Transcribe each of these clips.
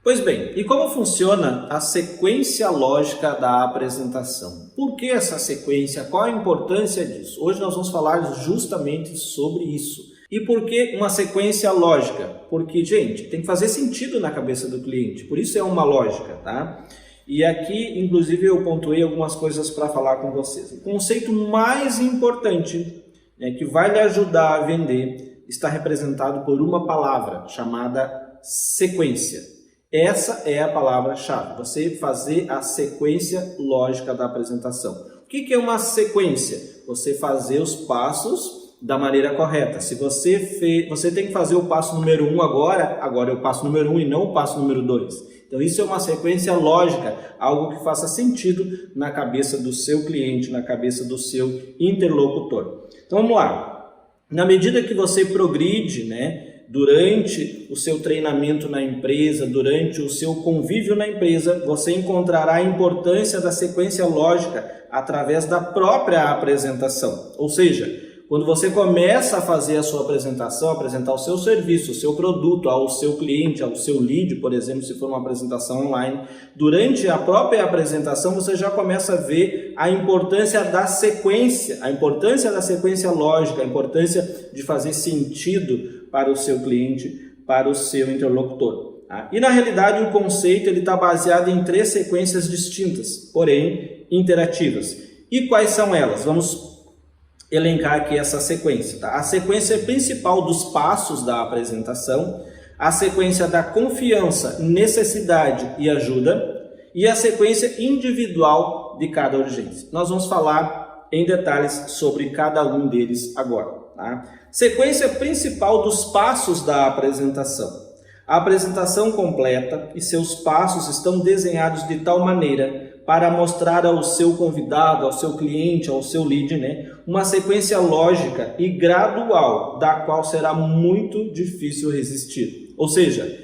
Pois bem, e como funciona a sequência lógica da apresentação? Por que essa sequência? Qual a importância disso? Hoje nós vamos falar justamente sobre isso. E por que uma sequência lógica? Porque, gente, tem que fazer sentido na cabeça do cliente, por isso é uma lógica, tá? E aqui, inclusive, eu pontuei algumas coisas para falar com vocês. O conceito mais importante, que vai lhe ajudar a vender, está representado por uma palavra chamada sequência. Essa é a palavra-chave, você fazer a sequência lógica da apresentação. O que é uma sequência? Você fazer os passos da maneira correta. Se você tem que fazer o passo número 1 agora é o passo número 1 e não o passo número 2. Então isso é uma sequência lógica, algo que faça sentido na cabeça do seu cliente, na cabeça do seu interlocutor. Então vamos lá. Na medida que você progride, durante o seu treinamento na empresa, durante o seu convívio na empresa, você encontrará a importância da sequência lógica através da própria apresentação. Ou seja, quando você começa a fazer a sua apresentação, apresentar o seu serviço, o seu produto ao seu cliente, ao seu lead, por exemplo, se for uma apresentação online, durante a própria apresentação você já começa a ver a importância da sequência lógica, a importância de fazer sentido para o seu cliente, para o seu interlocutor. Tá? E na realidade o conceito está baseado em 3 sequências distintas, porém interativas. E quais são elas? Vamos elencar aqui essa sequência. Tá? A sequência principal dos passos da apresentação, a sequência da confiança, necessidade e ajuda, e a sequência individual de cada urgência. Nós vamos falar em detalhes sobre cada um deles agora. Tá? Sequência principal dos passos da apresentação. A apresentação completa e seus passos estão desenhados de tal maneira para mostrar ao seu convidado, ao seu cliente, ao seu lead, uma sequência lógica e gradual, da qual será muito difícil resistir. Ou seja,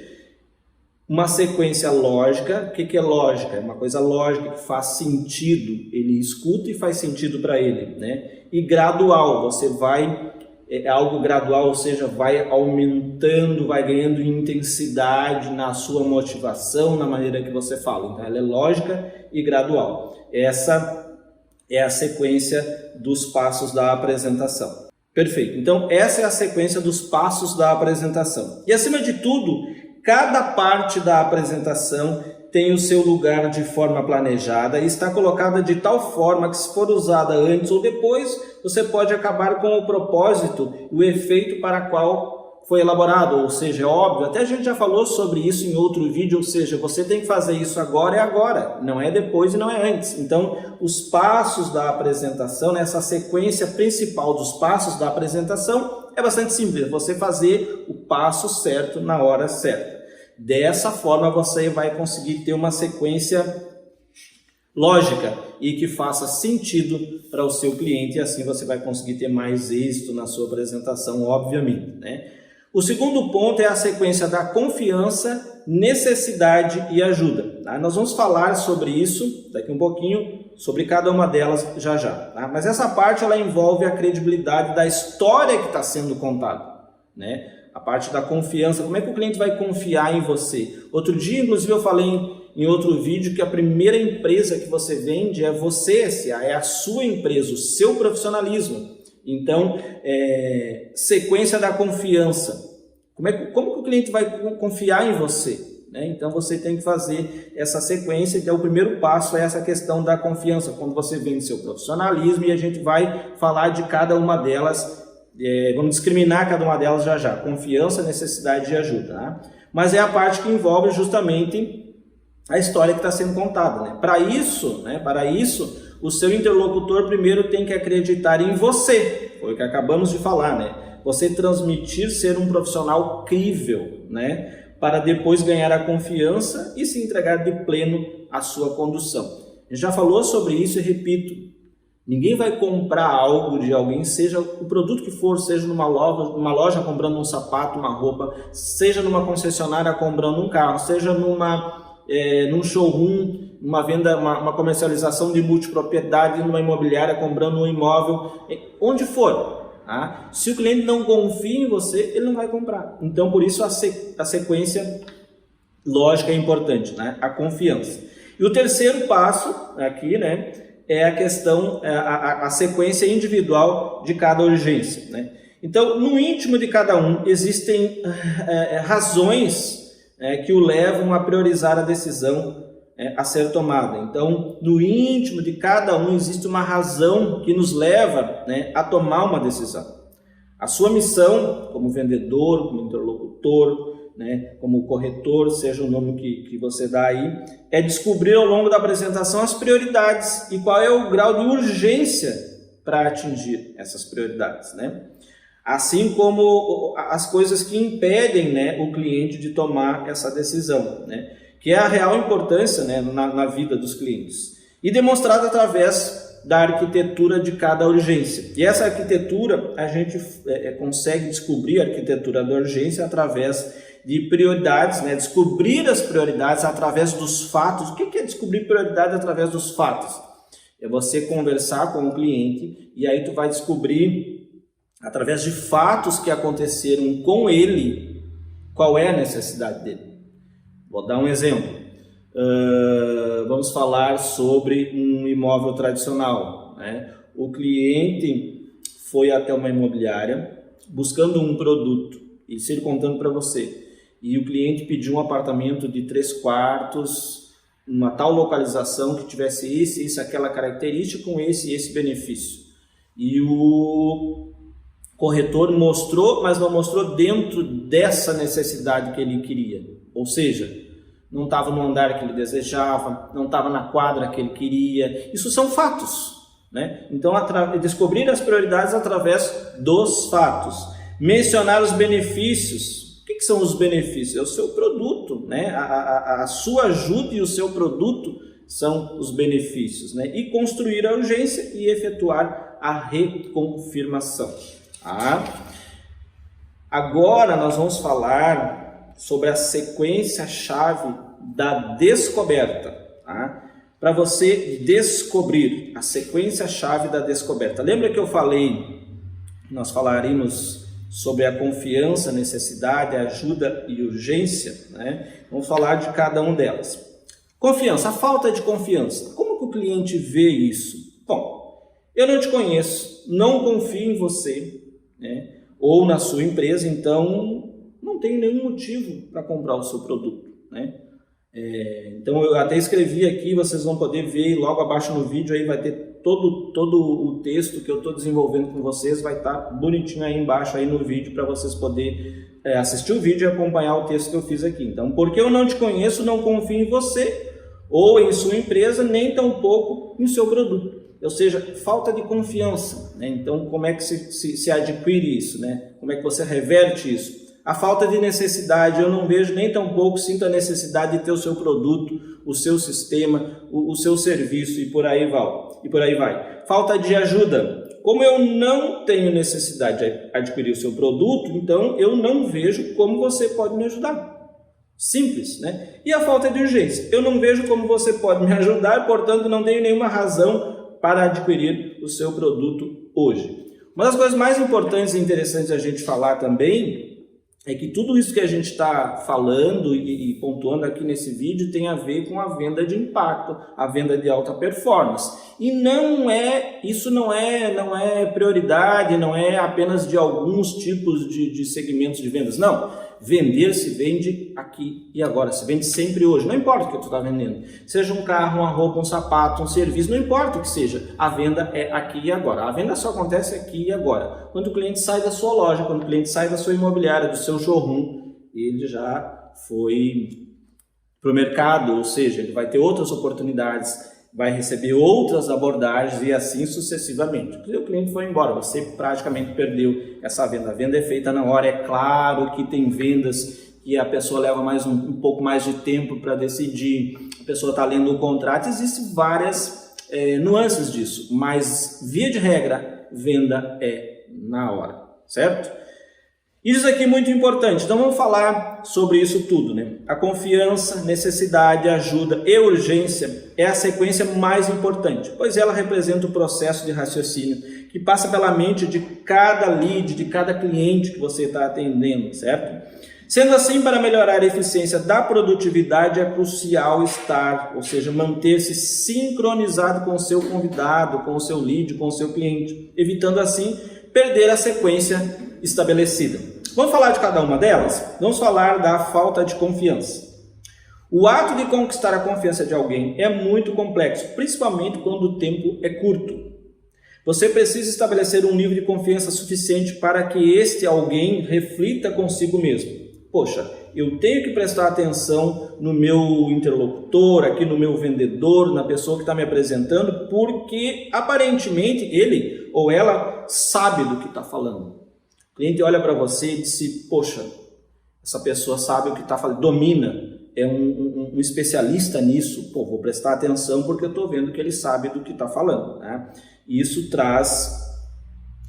uma sequência lógica, o que é lógica? É uma coisa lógica que faz sentido, ele escuta e faz sentido para ele. E gradual, é algo gradual, ou seja, vai aumentando, vai ganhando intensidade na sua motivação, na maneira que você fala. Então ela é lógica e gradual. Essa é a sequência dos passos da apresentação. Perfeito. Então essa é a sequência dos passos da apresentação. E acima de tudo, cada parte da apresentação tem o seu lugar de forma planejada e está colocada de tal forma que, se for usada antes ou depois, você pode acabar com o propósito, o efeito para qual foi elaborado. Ou seja, é óbvio, até a gente já falou sobre isso em outro vídeo, ou seja, você tem que fazer isso agora, é agora, não é depois e não é antes. Então, os passos da apresentação, essa sequência principal dos passos da apresentação é bastante simples, você fazer o passo certo na hora certa. Dessa forma você vai conseguir ter uma sequência lógica e que faça sentido para o seu cliente, e assim você vai conseguir ter mais êxito na sua apresentação, obviamente. O segundo ponto é a sequência da confiança, necessidade e ajuda. Tá? Nós vamos falar sobre isso daqui um pouquinho, sobre cada uma delas já. Tá? Mas essa parte ela envolve a credibilidade da história que está sendo contada. A parte da confiança, como é que o cliente vai confiar em você? Outro dia, inclusive, eu falei em outro vídeo que a primeira empresa que você vende é você, é a sua empresa, o seu profissionalismo. Então, sequência da confiança. Como que o cliente vai confiar em você? Então, você tem que fazer essa sequência, que é o primeiro passo, é essa questão da confiança, quando você vende seu profissionalismo, e a gente vai falar de cada uma delas. Vamos discriminar cada uma delas já. Confiança, necessidade e ajuda. Tá? Mas é a parte que envolve justamente a história que está sendo contada. Para isso, o seu interlocutor primeiro tem que acreditar em você. Foi o que acabamos de falar. Você transmitir ser um profissional crível, para depois ganhar a confiança e se entregar de pleno à sua condução. A gente já falou sobre isso e repito. Ninguém vai comprar algo de alguém, seja o produto que for, seja numa loja comprando um sapato, uma roupa, seja numa concessionária comprando um carro, seja num showroom, uma venda, uma comercialização de multipropriedade, numa imobiliária comprando um imóvel, onde for. Tá? Se o cliente não confia em você, ele não vai comprar. Então, por isso a sequência lógica é importante, né? A confiança. E o terceiro passo aqui, né, é a questão, a sequência individual de cada urgência, né? Então, no íntimo de cada um, existem razões que o levam a priorizar a decisão a ser tomada. Então, no íntimo de cada um, existe uma razão que nos leva, né, a tomar uma decisão. A sua missão, como vendedor, como interlocutor, né, como corretor, seja o nome que você dá aí, é descobrir ao longo da apresentação as prioridades e qual é o grau de urgência para atingir essas prioridades, né? Assim como as coisas que impedem, né, o cliente de tomar essa decisão, né, que é a real importância, né, na vida dos clientes, e demonstrada através da arquitetura de cada urgência. E essa arquitetura, a gente consegue descobrir a arquitetura da urgência através de prioridades, né? Descobrir as prioridades através dos fatos. O que é descobrir prioridade através dos fatos? É você conversar com o cliente e aí tu vai descobrir, através de fatos que aconteceram com ele, qual é a necessidade dele. Vou dar um exemplo. Vamos falar sobre um imóvel tradicional, né? O cliente foi até uma imobiliária buscando um produto, isso ele contando para você, e o cliente pediu um apartamento de 3 quartos, uma tal localização que tivesse aquela característica com esse benefício. E o corretor mostrou, mas não mostrou dentro dessa necessidade que ele queria. Ou seja, não estava no andar que ele desejava, não estava na quadra que ele queria. Isso são fatos, né? Então, descobrir as prioridades através dos fatos. Mencionar os benefícios. O que são os benefícios? É o seu produto, né? A sua ajuda e o seu produto são os benefícios, né? E construir a urgência e efetuar a reconfirmação. Agora nós vamos falar sobre a sequência-chave da descoberta. Para você descobrir a sequência-chave da descoberta. Lembra que eu falei, nós falaríamos sobre a confiança, necessidade, ajuda e urgência, né? Vamos falar de cada uma delas. Confiança, a falta de confiança. Como que o cliente vê isso? Bom, eu não te conheço, não confio em você, né, ou na sua empresa, então não tenho nenhum motivo para comprar o seu produto, né? Então eu até escrevi aqui, vocês vão poder ver logo abaixo no vídeo, aí vai ter todo o texto que eu estou desenvolvendo com vocês, vai estar bonitinho aí embaixo aí no vídeo para vocês poderem assistir o vídeo e acompanhar o texto que eu fiz aqui. Então, porque eu não te conheço, não confio em você ou em sua empresa, nem tampouco em seu produto. Ou seja, falta de confiança, né? Então, como é que se adquire isso, né? Como é que você reverte isso? A falta de necessidade, eu não vejo nem tampouco sinto a necessidade de ter o seu produto, o seu sistema, o seu serviço e por aí vai. Falta de ajuda. Como eu não tenho necessidade de adquirir o seu produto, então eu não vejo como você pode me ajudar. Simples, né? E a falta de urgência. Eu não vejo como você pode me ajudar, portanto não tenho nenhuma razão para adquirir o seu produto hoje. Uma das coisas mais importantes e interessantes a gente falar também é que tudo isso que a gente está falando e pontuando aqui nesse vídeo tem a ver com a venda de impacto, a venda de alta performance. E isso não é prioridade, não é apenas de alguns tipos de segmentos de vendas. Não, vender se vende aqui e agora, se vende sempre hoje, não importa o que tu está vendendo. Seja um carro, uma roupa, um sapato, um serviço, não importa o que seja, a venda é aqui e agora. A venda só acontece aqui e agora. Quando o cliente sai da sua loja, quando o cliente sai da sua imobiliária, do seu showroom, ele já foi para o mercado, ou seja, ele vai ter outras oportunidades, vai receber outras abordagens e assim sucessivamente. O cliente foi embora, você praticamente perdeu essa venda. A venda é feita na hora, é claro que tem vendas que a pessoa leva um pouco mais de tempo para decidir, a pessoa está lendo o contrato, existem várias nuances disso, mas via de regra, venda é na hora, certo? Isso aqui é muito importante, então vamos falar sobre isso tudo, né? A confiança, necessidade, ajuda e urgência é a sequência mais importante, pois ela representa o processo de raciocínio que passa pela mente de cada lead, de cada cliente que você está atendendo, certo? Sendo assim, para melhorar a eficiência da produtividade é crucial estar, ou seja, manter-se sincronizado com o seu convidado, com o seu lead, com o seu cliente, evitando assim perder a sequência estabelecida. Vamos falar de cada uma delas? Vamos falar da falta de confiança. O ato de conquistar a confiança de alguém é muito complexo, principalmente quando o tempo é curto. Você precisa estabelecer um nível de confiança suficiente para que este alguém reflita consigo mesmo. Poxa, eu tenho que prestar atenção no meu interlocutor, aqui no meu vendedor, na pessoa que está me apresentando, porque aparentemente ele ou ela sabe do que está falando. O cliente olha para você e diz, poxa, essa pessoa sabe o que está falando, domina, é um especialista nisso, pô, vou prestar atenção porque eu estou vendo que ele sabe do que está falando, né? E isso traz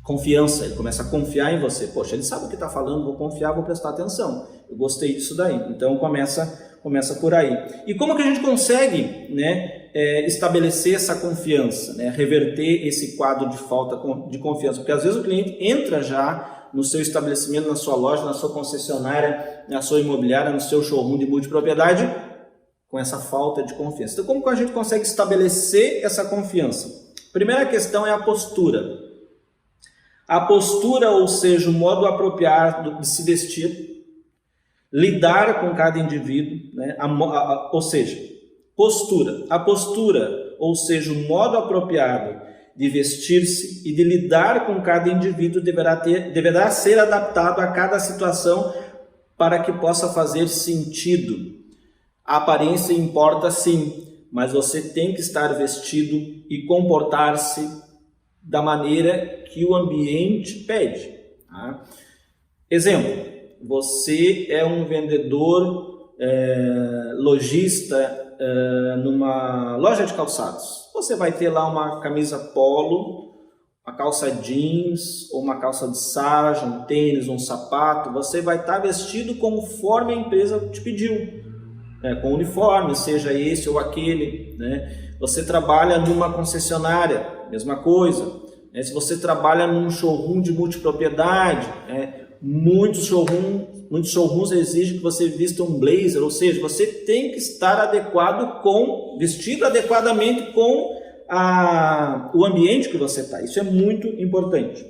confiança, ele começa a confiar em você. Poxa, ele sabe o que está falando, vou confiar, vou prestar atenção. Eu gostei disso daí. Então começa por aí. E como que a gente consegue, né, estabelecer essa confiança, né, reverter esse quadro de falta de confiança? Porque às vezes o cliente entra já no seu estabelecimento, na sua loja, na sua concessionária, na sua imobiliária, no seu showroom de multipropriedade, com essa falta de confiança. Então como que a gente consegue estabelecer essa confiança? Primeira questão é a postura. A postura, ou seja, o modo apropriado de se vestir, lidar com cada indivíduo, né? Ou seja, postura. A postura, ou seja, o modo apropriado de vestir-se e de lidar com cada indivíduo deverá ser adaptado a cada situação para que possa fazer sentido. A aparência importa sim, mas você tem que estar vestido e comportar-se da maneira que o ambiente pede. Tá? Exemplo, você é um vendedor, lojista numa loja de calçados. Você vai ter lá uma camisa polo, uma calça jeans, ou uma calça de sarja, um tênis, um sapato. Você vai estar vestido conforme a empresa te pediu, com uniforme, seja esse ou aquele, né? Você trabalha numa concessionária, mesma coisa. Se você trabalha num showroom de multipropriedade, muitos showrooms exigem que você vista um blazer, ou seja, você tem que estar vestido adequadamente com o ambiente que você está. Isso é muito importante.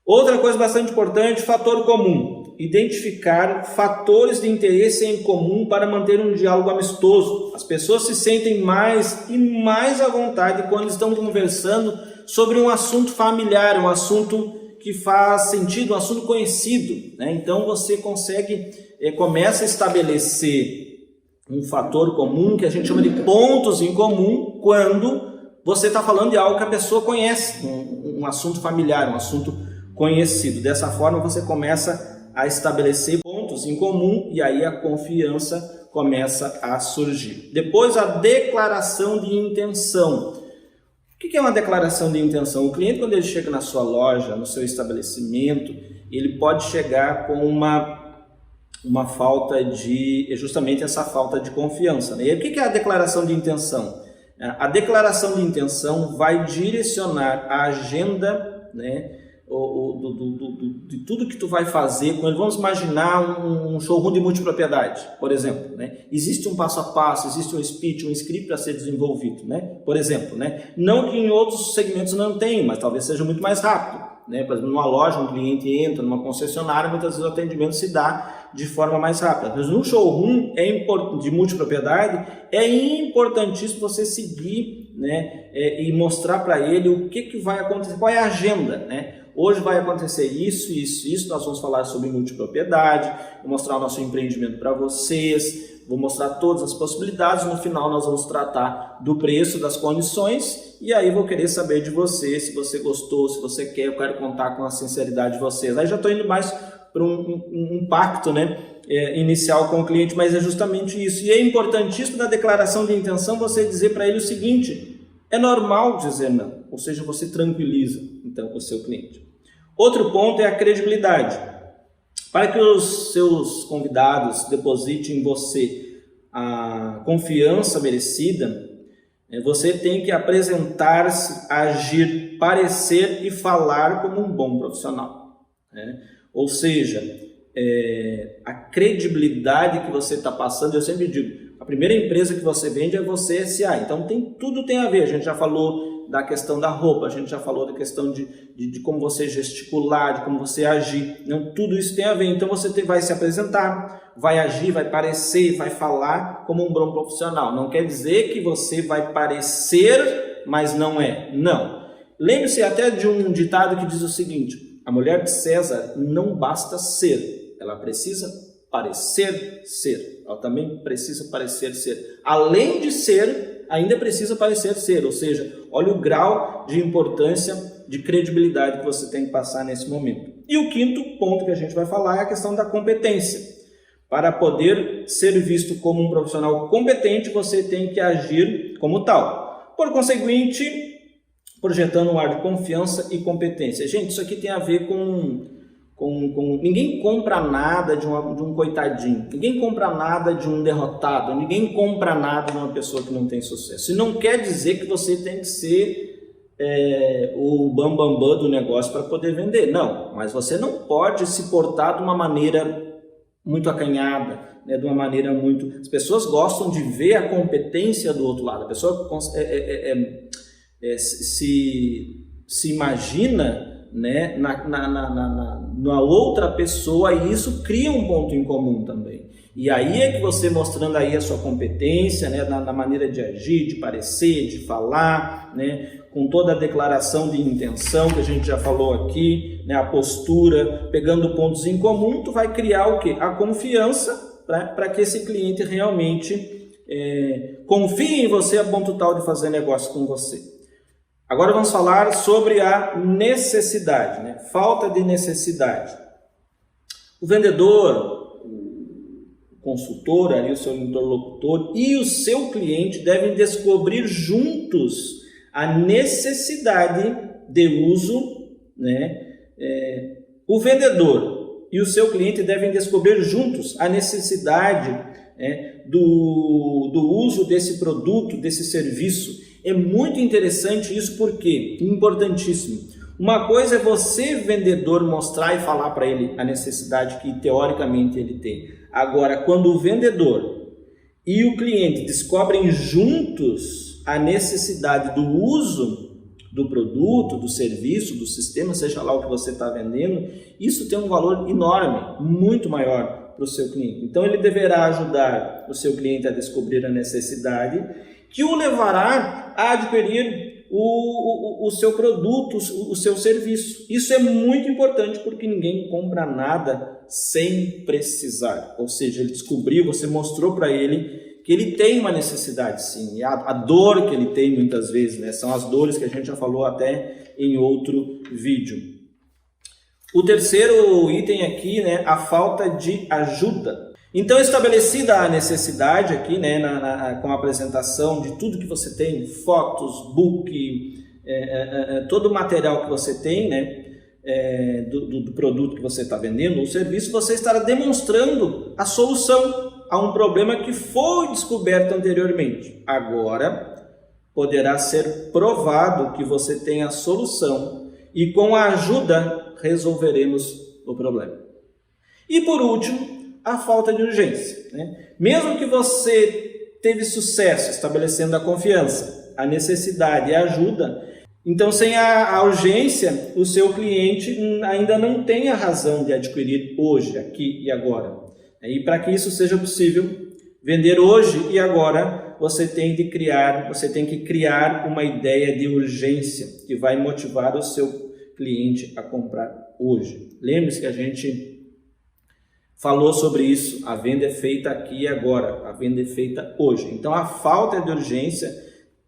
Outra coisa bastante importante, fator comum. Identificar fatores de interesse em comum para manter um diálogo amistoso. As pessoas se sentem mais e mais à vontade quando estão conversando sobre um assunto familiar, um assunto que faz sentido, um assunto conhecido, né? Então você começa a estabelecer um fator comum, que a gente chama de pontos em comum, quando você está falando de algo que a pessoa conhece, um assunto familiar, um assunto conhecido. Dessa forma você começa a estabelecer pontos em comum e aí a confiança começa a surgir. Depois, a declaração de intenção. O que é uma declaração de intenção? O cliente, quando ele chega na sua loja, no seu estabelecimento, ele pode chegar com uma falta justamente essa falta de confiança, né? E o que é a declaração de intenção? A declaração de intenção vai direcionar a agenda, né, de tudo que tu vai fazer. Quando vamos imaginar um showroom de multipropriedade, por exemplo, né? Existe um passo a passo, existe um speech, um script para ser desenvolvido, né? Por exemplo, né? Não que em outros segmentos não tenha, mas talvez seja muito mais rápido, né? Por exemplo, numa loja, um cliente entra, numa concessionária, muitas vezes o atendimento se dá de forma mais rápida. Mas no showroom de multipropriedade é importantíssimo você seguir, né? E mostrar para ele o que vai acontecer, qual é a agenda, né? Hoje vai acontecer isso, nós vamos falar sobre multipropriedade, vou mostrar o nosso empreendimento para vocês, vou mostrar todas as possibilidades, no final nós vamos tratar do preço, das condições, e aí vou querer saber de você, se você gostou, se você quer, eu quero contar com a sinceridade de vocês. Aí já estou indo mais para um pacto, né, inicial com o cliente, mas é justamente isso. E é importantíssimo na declaração de intenção você dizer para ele o seguinte: é normal dizer não, ou seja, você tranquiliza então o seu cliente. Outro ponto é a credibilidade. Para que os seus convidados depositem em você a confiança merecida, você tem que apresentar-se, agir, parecer e falar como um bom profissional, né? Ou seja, a credibilidade que você está passando. Eu sempre digo, a primeira empresa que você vende é você S.A. Então tudo tem a ver. A gente já falou da questão da roupa, a gente já falou da questão de como você gesticular, de como você agir. Não, tudo isso tem a ver. Então você vai se apresentar, vai agir, vai parecer, vai falar como um bom profissional. Não quer dizer que você vai parecer, mas não é. Não. Lembre-se até de um ditado que diz o seguinte: a mulher de César não basta ser, ela precisa parecer ser. Ela também precisa parecer ser. Além de ser, ainda precisa parecer ser. Ou seja, olha o grau de importância, de credibilidade que você tem que passar nesse momento. E o quinto ponto que a gente vai falar é a questão da competência. Para poder ser visto como um profissional competente, você tem que agir como tal. Por conseguinte, projetando um ar de confiança e competência. Gente, isso aqui tem a ver com ninguém compra nada de um coitadinho, ninguém compra nada de um derrotado, ninguém compra nada de uma pessoa que não tem sucesso. E não quer dizer que você tem que ser o bambambam do negócio para poder vender, não. Mas você não pode se portar de uma maneira muito acanhada, né, de uma maneira muito... As pessoas gostam de ver a competência do outro lado, a pessoa se imagina, né, na outra pessoa, e isso cria um ponto em comum também. E aí é que você, mostrando aí a sua competência, né, na maneira de agir, de parecer, de falar, né, com toda a declaração de intenção que a gente já falou aqui, né, a postura, pegando pontos em comum, tu vai criar o quê? A confiança, para que esse cliente realmente confie em você a ponto tal de fazer negócio com você. Agora vamos falar sobre a necessidade, né? Falta de necessidade. O vendedor, o consultor, ali, o seu interlocutor e o seu cliente devem descobrir juntos a necessidade de uso, né? O vendedor e o seu cliente devem descobrir juntos a necessidade do uso desse produto, desse serviço. É muito interessante isso, porque importantíssimo. Uma coisa é você, vendedor, mostrar e falar para ele a necessidade que teoricamente ele tem. Agora, quando o vendedor e o cliente descobrem juntos a necessidade do uso do produto, do serviço, do sistema, seja lá o que você está vendendo, isso tem um valor enorme, muito maior para o seu cliente. Então ele deverá ajudar o seu cliente a descobrir a necessidade, que o levará a adquirir o seu produto, o seu serviço. Isso é muito importante, porque ninguém compra nada sem precisar. Ou seja, ele descobriu, você mostrou para ele que ele tem uma necessidade, sim. E a dor que ele tem muitas vezes, né? São as dores que a gente já falou até em outro vídeo. O terceiro item aqui, né? A falta de ajuda. Então, estabelecida a necessidade aqui, né, com a apresentação de tudo que você tem, fotos, book, todo o material que você tem, né, do produto que você está vendendo, o serviço, você estará demonstrando a solução a um problema que foi descoberto anteriormente. Agora, poderá ser provado que você tem a solução e com a ajuda resolveremos o problema. E por último, a falta de urgência, né? Mesmo que você teve sucesso estabelecendo a confiança, a necessidade e a ajuda, então sem a urgência, o seu cliente ainda não tem a razão de adquirir hoje, aqui e agora. E para que isso seja possível, vender hoje e agora, você tem que criar uma ideia de urgência que vai motivar o seu cliente a comprar hoje. Lembre-se que a gente falou sobre isso, a venda é feita aqui e agora, a venda é feita hoje. Então a falta de urgência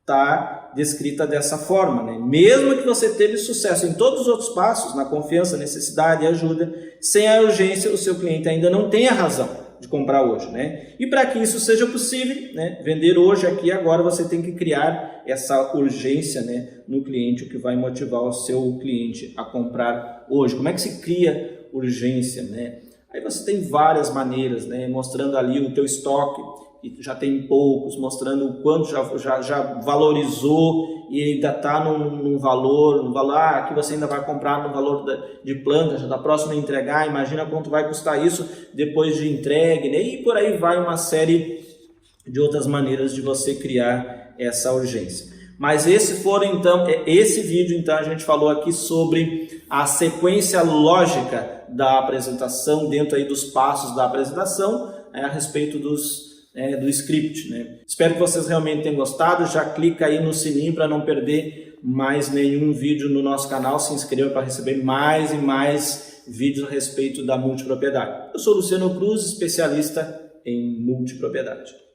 está descrita dessa forma, né? Mesmo que você teve sucesso em todos os outros passos, na confiança, necessidade e ajuda, sem a urgência o seu cliente ainda não tem a razão de comprar hoje, né? E para que isso seja possível, né, vender hoje, aqui e agora, você tem que criar essa urgência, né, no cliente, o que vai motivar o seu cliente a comprar hoje. Como é que se cria urgência, né? Aí você tem várias maneiras, né, mostrando ali o teu estoque e já tem poucos, mostrando o quanto já valorizou e ainda está num valor, que você ainda vai comprar no valor de planta, já está próximo a entregar, imagina quanto vai custar isso depois de entregue, né? E por aí vai uma série de outras maneiras de você criar essa urgência. Mas esse vídeo então a gente falou aqui sobre a sequência lógica da apresentação, dentro aí dos passos da apresentação, a respeito do script, né? Espero que vocês realmente tenham gostado. Já clica aí no sininho para não perder mais nenhum vídeo no nosso canal. Se inscreva para receber mais e mais vídeos a respeito da multipropriedade. Eu sou Luciano Cruz, especialista em multipropriedade.